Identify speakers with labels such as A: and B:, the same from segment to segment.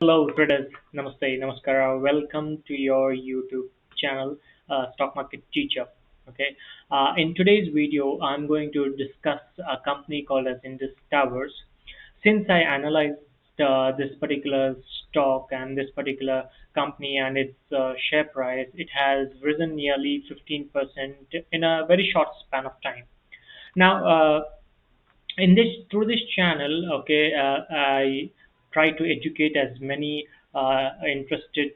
A: Hello, traders. Namaste, namaskara. Welcome to your YouTube channel, Stock Market Teacher. Okay. In today's video, I'm going to discuss a company called as Indus Towers. Since I analyzed this particular stock and this particular company and its share price, it has risen nearly 15% in a very short span of time. Now, in this through this channel, okay, I try to educate as many interested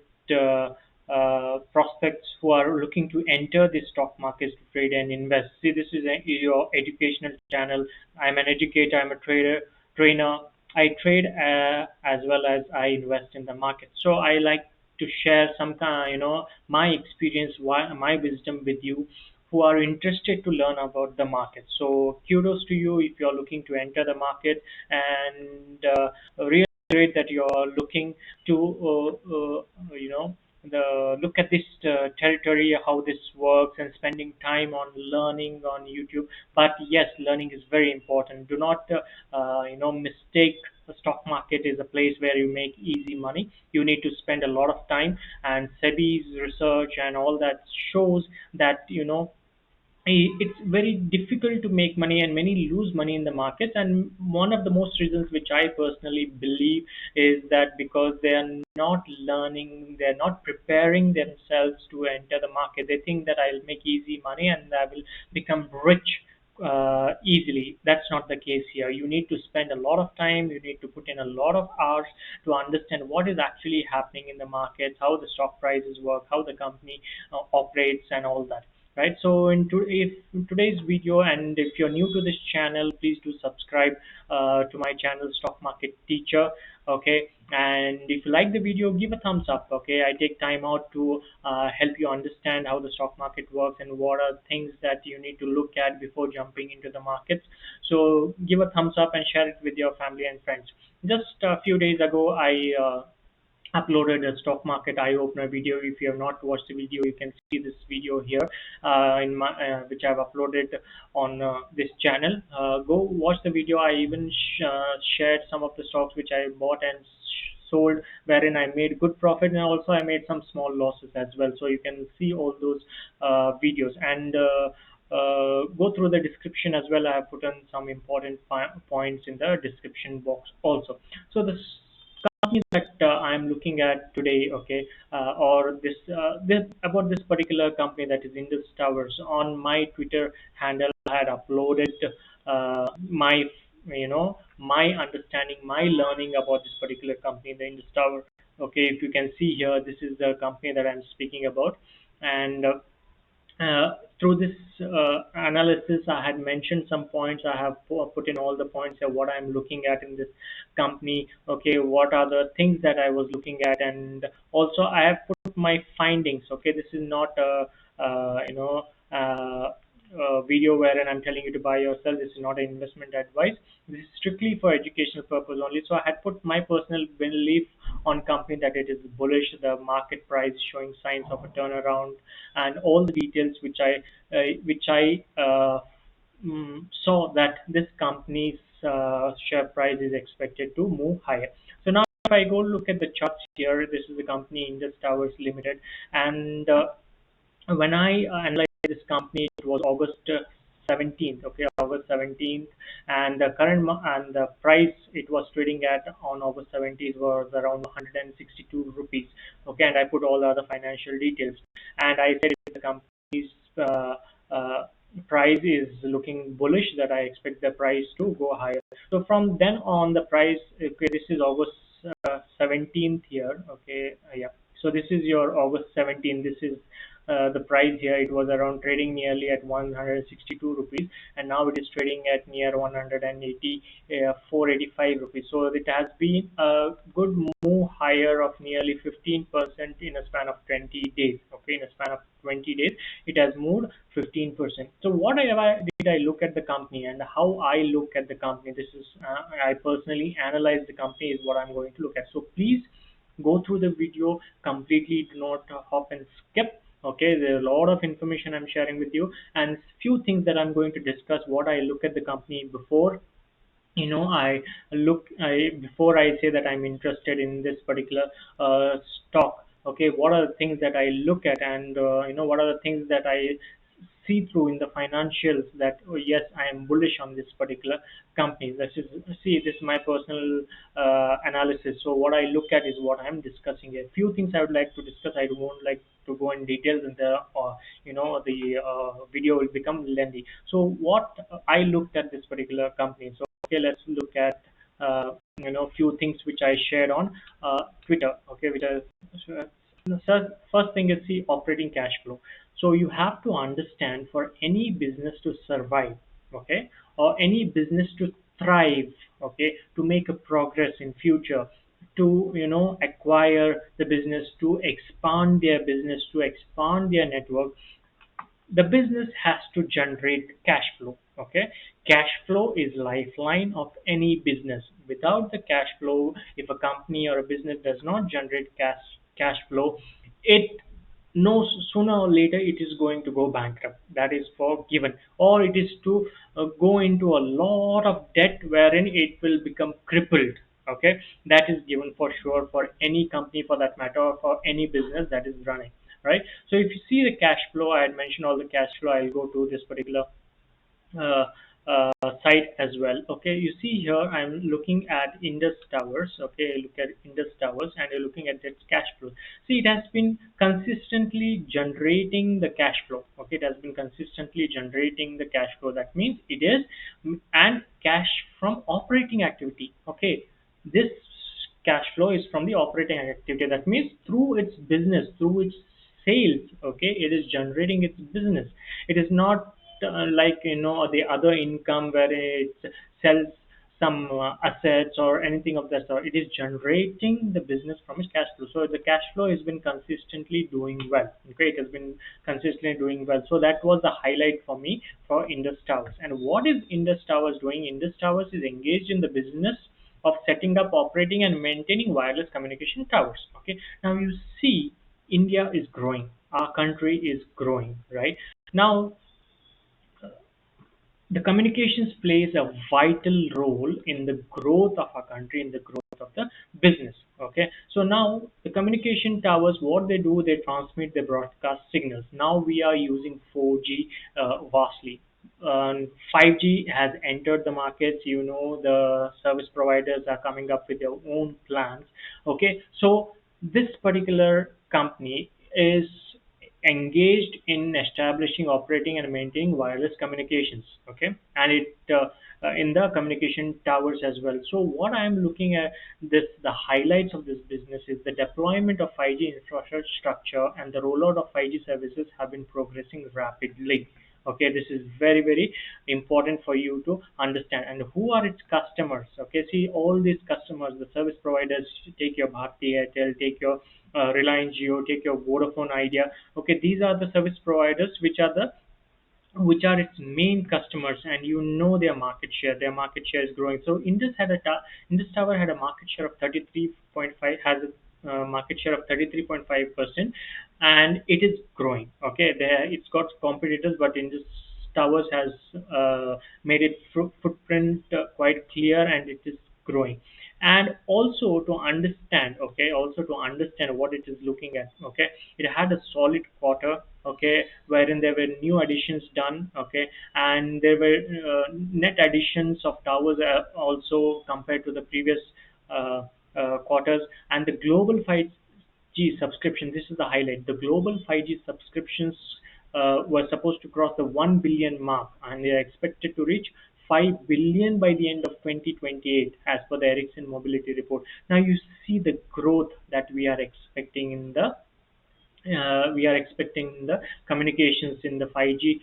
A: prospects who are looking to enter the stock markets to trade and invest. See, this is your educational channel. I'm an educator, I'm a trainer. I trade as well as I invest in the market, so I like to share some kind, my experience, my wisdom with you who are interested to learn about the market. So kudos to you if you're looking to enter the market, and really great that you're looking to look at this territory, how this works, and spending time on learning on YouTube. But yes, learning is very important. Do not mistake the stock market is a place where you make easy money. You need to spend a lot of time, and SEBI's research and all that shows that it's very difficult to make money, and many lose money in the markets. And one of the most reasons which I personally believe is that because they are not learning, they're not preparing themselves to enter the market. They think that I'll make easy money and I will become rich easily. That's not the case here. You need to spend a lot of time, you need to put in a lot of hours to understand what is actually happening in the markets, how the stock prices work, how the company operates, and all that, right? So if in today's video, and if you're new to this channel, please do subscribe to my channel, Stock Market Teacher. Okay, and if you like the video, give a thumbs up. Okay, I take time out to help you understand how the stock market works and what are things that you need to look at before jumping into the markets. So give a thumbs up and share it with your family and friends. Just a few days ago, I uploaded a stock market eye opener video. If you have not watched the video, you can see this video here in my which I've uploaded on this channel. Go watch the video. I even shared some of the stocks which I bought and sold, wherein I made good profit, and also I made some small losses as well. So you can see all those videos, and go through the description as well. I have put in some important points in the description box also. So this companies that I'm looking at today, okay, or this about this particular company, that is Indus Towers. On my Twitter handle, I had uploaded my my understanding, my learning about this particular company, the Indus Tower. Okay, if you can see here, this is the company that I'm speaking about, and through this analysis, I had mentioned some points. I have put in all the points of what I'm looking at in this company. Okay, what are the things that I was looking at, and also I have put my findings. Okay, this is not a video wherein I'm telling you to buy or sell. This is not an investment advice. This is strictly for educational purpose only. So I had put my personal belief on company, that it is bullish, the market price showing signs of a turnaround, and all the details which I saw that this company's share price is expected to move higher. So now if I go look at the charts here, this is the company Indus Towers Limited, and when I analyzed this company, it was August 17th, okay, August 17th, and the and the price it was trading at on August 17th was around 162 rupees, okay, and I put all the other financial details, and I said if the company's uh, uh, price is looking bullish, that I expect the price to go higher. So from then on, the price, okay, this is August 17th here, okay, yeah. So this is your August 17th. This is the price here. It was around trading nearly at 162 rupees, and now it is trading at near 180, 485 rupees. So it has been a good move higher of nearly 15% in a span of 20 days. Okay, in a span of 20 days, it has moved 15%. So what did I look at the company, and how I look at the company? This is I personally analyze the company is what I'm going to look at. So please go through the video completely. Do not hop and skip. Okay, there are a lot of information I'm sharing with you, and few things that I'm going to discuss, what I look at the company before, I look I before I say that I'm interested in this particular uh, stock. Okay, what are the things that I look at, and what are the things that I see through in the financials, that yes, I am bullish on this particular company. This is See, this is my personal analysis. So what I look at is what I'm discussing here. Few things I would like to discuss. I won't like to go in details, and the video will become lengthy. So what I looked at this particular company. So okay, let's look at few things which I shared on Twitter. Okay, which are so first thing is the operating cash flow. So you have to understand, for any business to survive, okay, or any business to thrive, okay, to make a progress in future, to acquire the business, to expand their business, to expand their network, the business has to generate cash flow. Okay, cash flow is lifeline of any business. Without the cash flow, if a company or a business does not generate cash flow, it no sooner or later it is going to go bankrupt. That is for given, or it is to go into a lot of debt wherein it will become crippled. Okay, that is given for sure for any company, for that matter, or for any business that is running, right? So if you see the cash flow, I had mentioned all the cash flow. I'll go to this particular uh, site as well. Okay, you see here I'm looking at Indus Towers. Okay, look at Indus Towers, and you're looking at its cash flow. See, it has been consistently generating the cash flow. Okay, it has been consistently generating the cash flow. That means it is and cash from operating activity. Okay, this cash flow is from the operating activity. That means through its business, through its sales. Okay, it is generating its business. It is not like the other income where it sells some assets or anything of that sort. It is generating the business from its cash flow. So the cash flow has been consistently doing well. Okay, it has been consistently doing well. So that was the highlight for me for Indus Towers. And what is Indus Towers doing? Indus Towers is engaged in the business of setting up, operating, and maintaining wireless communication towers. Okay, now you see, India is growing. Our country is growing, right? Now, the communications plays a vital role in the growth of our country, in the growth of the business. Okay, so now the communication towers, what they do, they transmit, they broadcast signals. Now we are using 4G vastly. 5G has entered the markets. The service providers are coming up with their own plans. Okay, so this particular company is engaged in establishing, operating, and maintaining wireless communications. Okay, and it in the communication towers as well. So what I am looking at, this the highlights of this business is the deployment of 5G infrastructure, and the rollout of 5G services have been progressing rapidly. Okay, this is very, very important for you to understand. And who are its customers? Okay, see, all these customers, the service providers, take your Bharti Airtel, take your Reliance Jio, take your Vodafone Idea. Okay, these are the service providers which are its main customers, and their market share. Their market share is growing. So Indus Tower had a market share of 33.5, has a market share of 33.5%, and it is growing. Okay, there it's got competitors, but Indus Towers has made its footprint quite clear, and it is growing. And also to understand, okay, also to understand what it is looking at. Okay, it had a solid quarter. Okay, wherein there were new additions done. Okay, and there were net additions of towers also compared to the previous uh, quarters. And the global 5G subscription, this is the highlight. The global 5G subscriptions were supposed to cross the 1 billion mark, and they are expected to reach 5 billion by the end of 2028, as per the Ericsson Mobility Report. Now you see the growth that we are expecting the communications in the 5G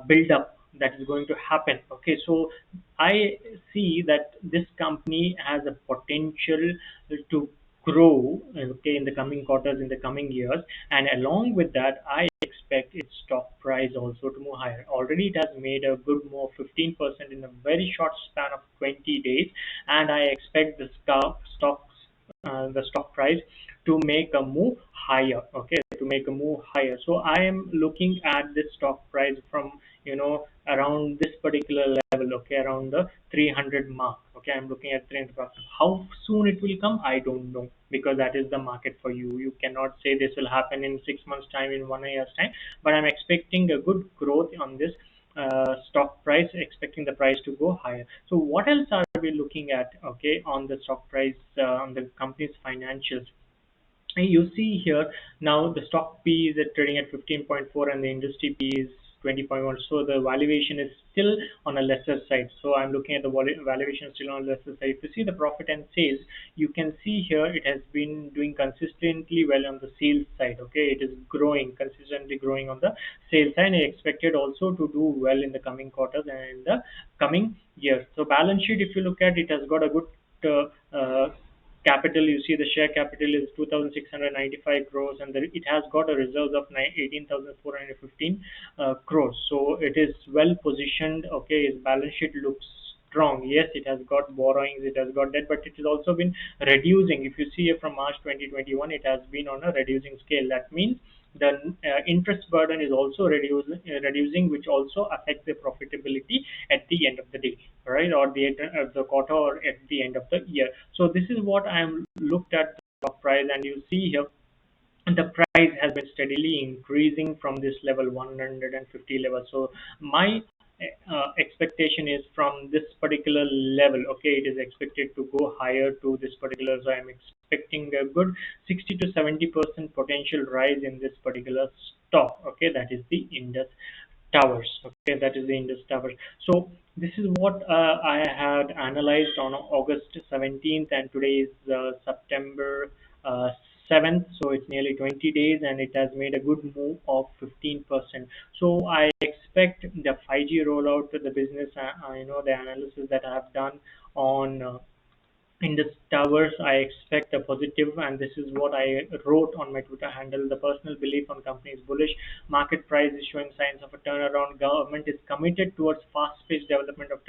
A: build up that is going to happen. Okay, so I see that this company has a potential to grow, okay, in the coming quarters, in the coming years, and along with that, I expect its stock price also to move higher. Already, it has made a good move, 15% in a very short span of 20 days, and I expect the stock price to make a move higher. Okay, to make a move higher. So I am looking at this stock price from around this particular level, okay, around the 300 mark. Okay, I'm looking at 300 mark. How soon it will come, I don't know, because that is the market for you. You cannot say this will happen in 6 months time, in 1 year's time, but I'm expecting a good growth on this stock price, expecting the price to go higher. So what else are we looking at, okay, on the stock price, on the company's financials? And you see here now the stock P is at trading at 15.4 and the industry P is 20.1. So the valuation is still on a lesser side. So I'm looking at the valuation still on a lesser side. If you see the profit and sales, you can see here it has been doing consistently well on the sales side. Okay, it is growing, consistently growing on the sales side. And I expected also to do well in the coming quarters and in the coming years. So balance sheet, if you look at it, has got a good capital. You see the share capital is 2,695 crores, and it has got a reserves of 18,415 crores. So it is well positioned. Okay, its balance sheet looks strong. Yes, it has got borrowings, it has got debt, but it has also been reducing. If you see here from March 2021, it has been on a reducing scale. That means the interest burden is also reducing, which also affects the profitability at the end of the day, right, or the end of the quarter, or at the end of the year. So this is what I am looked at the stock price, and you see here the price has been steadily increasing from this level 150 level. So my expectation is from this particular level, okay, it is expected to go higher to this particular. So I'm expecting a good 60 to 70% potential rise in this particular stock. Okay, that is the Indus Towers. Okay, that is the Indus Towers. So this is what I had analyzed on August 17th, and today is September 7th. So it's nearly 20 days, and it has made a good move of 15%. So I expect the 5G rollout to the business. The analysis that I have done on Indus Towers, I expect a positive, and this is what I wrote on my Twitter handle. The personal belief on company is bullish. Market price is showing signs of a turnaround. Government is committed towards fast-paced development of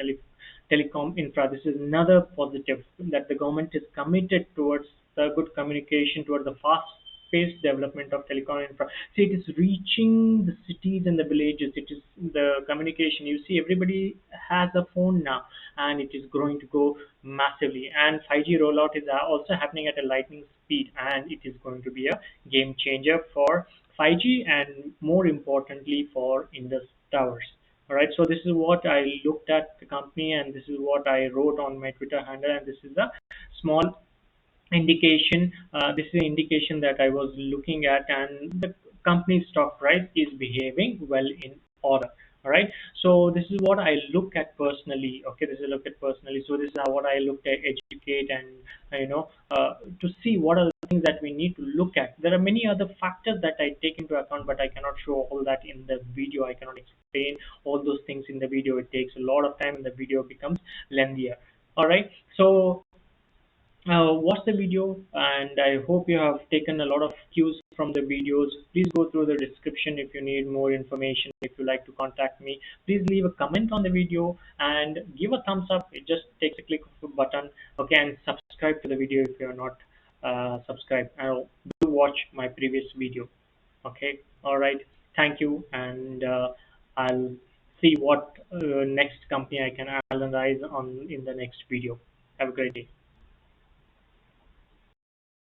A: telecom infra. This is another positive, that the government is committed towards the good communication, towards the fast-paced development of telecom infra. See, it is reaching the cities and the villages. It is the communication. You see, everybody has a phone now, and it is going to go massively. And 5G rollout is also happening at a lightning speed, and it is going to be a game changer for 5G, and more importantly for Indus Towers. All right, so this is what I looked at the company, and this is what I wrote on my Twitter handle, and this is a small indication. This is an indication that I was looking at, and the company's stock price is behaving well in order. All right. So this is what I look at personally. Okay, this is a look at personally. So this is what I looked at, educate, and to see what are the things that we need to look at. There are many other factors that I take into account, but I cannot show all that in the video. I cannot explain all those things in the video. It takes a lot of time, and the video becomes lengthier. All right. So watch the video, and I hope you have taken a lot of cues from the videos. Please go through the description if you need more information. If you like to contact me, please leave a comment on the video and give a thumbs up. It just takes a click of a button. Okay, and subscribe to the video if you are not subscribed. And do watch my previous video. Okay, all right, thank you, and I'll see what next company I can analyze on in the next video. Have a great day.